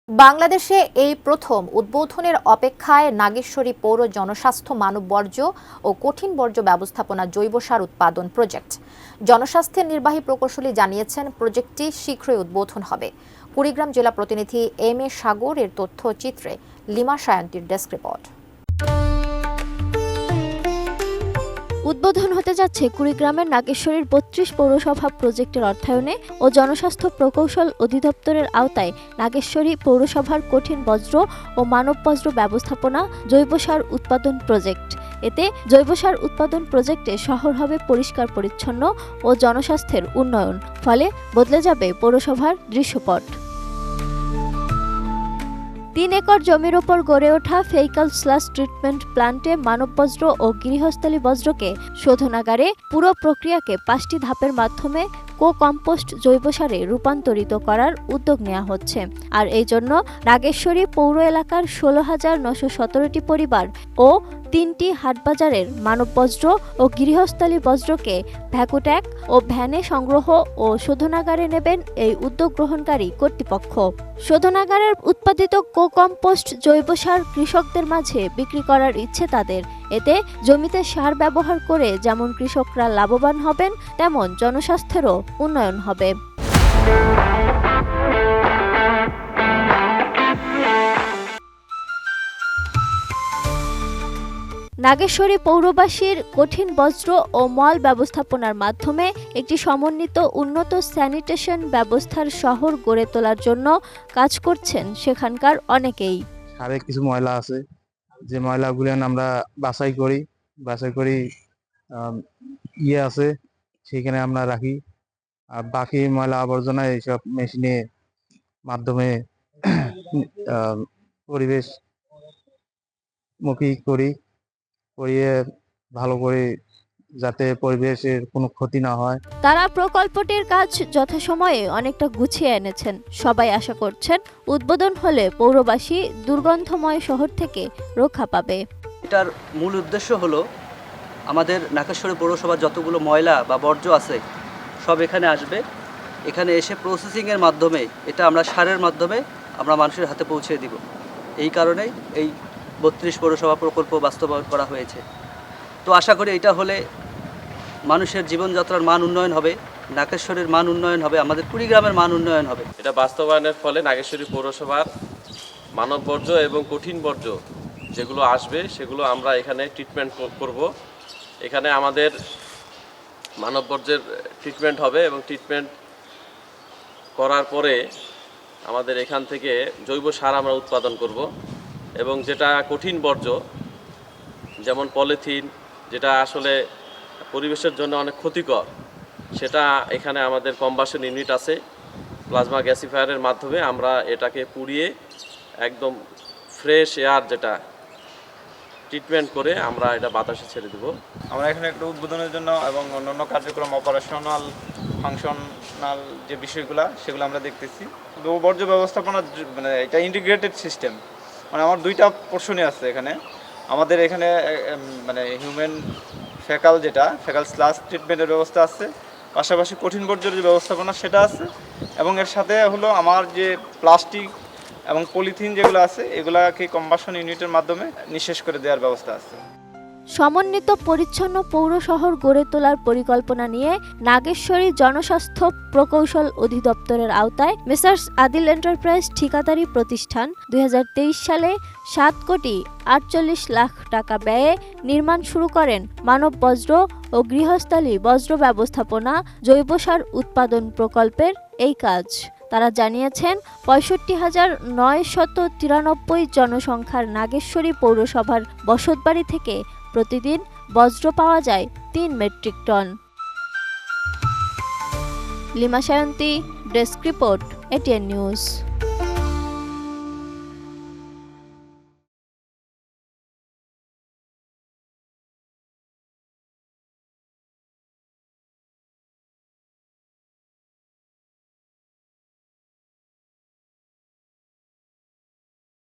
বাংলাদেশে এই প্রথম উদ্বোধনের অপেক্ষায় নাগেশ্বরী পৌর জনস্বাস্থ্য মানব বর্জ্য ও কঠিন বর্জ্য ব্যবস্থাপনা জৈব সার উৎপাদন প্রজেক্ট। জনস্বাস্থ্যের নির্বাহী প্রকৌশলী জানিয়েছেন, প্রজেক্টটি শীঘ্রই উদ্বোধন হবে। কুড়িগ্রাম জেলা প্রতিনিধি এম এ সাগর এর তথ্যচিত্রে লিমা সায়ন্তীর ডেস্ক রিপোর্ট। উদ্বোধন হতে যাচ্ছে কুড়িগ্রামের নাগেশ্বরীর ৩২ পৌরসভা প্রজেক্টের অর্থায়নে ও জনস্বাস্থ্য প্রকৌশল অধিদপ্তরের আওতায় নাগেশ্বরী পৌরসভার কঠিন বজ্র ও মানব বজ্র ব্যবস্থাপনা জৈব সার উৎপাদন প্রজেক্ট। এতে জৈব সার উৎপাদন প্রজেক্টে শহর হবে পরিষ্কার পরিচ্ছন্ন ও জনস্বাস্থ্যের উন্নয়ন, ফলে বদলে যাবে পৌরসভার দৃশ্যপট। ৩ একর জমির ওপর গড়ে ওঠা ফেইকাল স্লাস ট্রিটমেন্ট প্ল্যান্টে মানব বজ্র ও গৃহস্থলী বজ্রকে শোধনাগারে পুরো প্রক্রিয়াকে ৫টি ধাপের মাধ্যমে কম্পোস্ট জৈব সারে রূপান্তরিত করার উদ্যোগ নেওয়া হচ্ছে। আর এই জন্য নাগেশ্বরী পৌর এলাকার ১৬,৯১৭টি পরিবার ও ৩টি হাটবাজারের মানব বজ্র ও গৃহস্থলী বজ্রকে ভ্যাকুট্যাক ও ভ্যানে সংগ্রহ ও শোধনাগারে নেবেন এই উদ্যোগ গ্রহণকারী কর্তৃপক্ষ। শোধনাগারের উৎপাদিত কম্পোস্ট জৈব সার কৃষকদের মাঝে বিক্রি করার ইচ্ছে তাদের। এতে জমিতে সার ব্যবহার করে যেমন কৃষকরা লাভবান হবেন, তেমন জনস্বাস্থ্যেরও উন্নয়ন হবে। নাগেশ্বরী পৌরবাসীর কঠিন বজ্র ও মল ব্যবস্থাপনার মাধ্যমে একটি সমন্বিত উন্নত স্যানিটেশন ব্যবস্থার শহর গড়ে তোলার জন্য কাজ করছেন সেখানকার অনেকেই। সারে কিছু ময়লা আছে, যে ময়লাগুলো আমরা বাছাই করি আছে সেখানে আমরা রাখি। আর বাকি ময়লা আবর্জনা এইসব মেশিনে মাধ্যমে পরিবেশ মুখী করিয়ে ভালো করে, যাতে পরিবেশের কোনো ক্ষতি না হয়। তারা প্রকল্পটির কাজ যথাসময়ে অনেকটা গুছিয়ে এনেছেন। সবাই আশা করছেন উদ্বোধন হলে পৌরবাসী দুর্গন্ধময় শহর থেকে রক্ষা পাবে। এটার মূল উদ্দেশ্য হলো আমাদের নাগেশ্বরী পৌরসভার যতগুলো ময়লা বা বর্জ্য আছে সব এখানে আসবে। এখানে এসে প্রসেসিংয়ের মাধ্যমে এটা আমরা সারের মাধ্যমে আমরা মানুষের হাতে পৌঁছে দিব। এই কারণেই এই ৩২ পৌরসভা প্রকল্প বাস্তবায়ন করা হয়েছে। তো আশা করি এটা হলে মানুষের জীবনযাত্রার মান উন্নয়ন হবে, নাগেশ্বরীর মান উন্নয়ন হবে, আমাদের কুড়িগ্রামের মান উন্নয়ন হবে। এটা বাস্তবায়নের ফলে নাগেশ্বরী পৌরসভার মানব বর্জ্য এবং কঠিন বর্জ্য যেগুলো আসবে সেগুলো আমরা এখানে ট্রিটমেন্ট করব। এখানে আমাদের মানব বর্জ্যের ট্রিটমেন্ট হবে এবং ট্রিটমেন্ট করার পরে আমাদের এখান থেকে জৈব সার আমরা উৎপাদন করব। এবং যেটা কঠিন বর্জ্য, যেমন পলিথিন, যেটা আসলে পরিবেশের জন্য অনেক ক্ষতিকর, সেটা এখানে আমাদের কম্বাসন ইউনিট আছে। প্লাজমা গ্যাসিফায়ারের মাধ্যমে আমরা এটাকে পুড়িয়ে একদম ফ্রেশ এয়ার যেটা ট্রিটমেন্ট করে আমরা এটা বাতাসে ছেড়ে দেব। আমরা এখানে একটা উদ্বোধনের জন্য এবং অন্যান্য কার্যক্রম অপারেশনাল ফাংশনাল যে বিষয়গুলো সেগুলো আমরা দেখতেছি। বর্জ্য ব্যবস্থাপনা মানে এটা ইন্টিগ্রেটেড সিস্টেম, মানে আমার 2টা পোর্শনই আছে এখানে। আমাদের এখানে মানে হিউম্যান ফেকাল স্লাস ট্রিটমেন্টের ব্যবস্থা আছে, পাশাপাশি কঠিন বর্জ্যের যে ব্যবস্থাপনা সেটা আছে, এবং এর সাথে হলো আমার যে প্লাস্টিক এবং পলিথিন যেগুলো আছে এগুলাকে কম্বাসন ইউনিটের মাধ্যমে নিঃশেষ করে দেওয়ার ব্যবস্থা আছে। সমন্বিত পরিচ্ছন্ন পৌর শহর গড়ে তোলার পরিকল্পনা নিয়ে নাগেশ্বরী জনস্বাস্থ্য প্রকৌশল অধিদপ্তরের আওতায় মেসার্স আদিল এন্টারপ্রাইজ ঠিকাদারি প্রতিষ্ঠান ২০২৩ সালে ৭,৪৮,০০,০০০ টাকা ব্যয়ে নির্মাণ শুরু করেন মানব বজ্র ও গৃহস্থলী বজ্র ব্যবস্থাপনা জৈব সার উৎপাদন প্রকল্পের এই কাজ। তারা জানিয়েছেন, ৬৫,৯৯৩ জনসংখ্যার নাগেশ্বরী পৌরসভার বসতবাড়ি থেকে প্রতিদিন বজ্র পাওয়া যায় ৩ metric ton. Lima Sayanti, desk report, ATN news.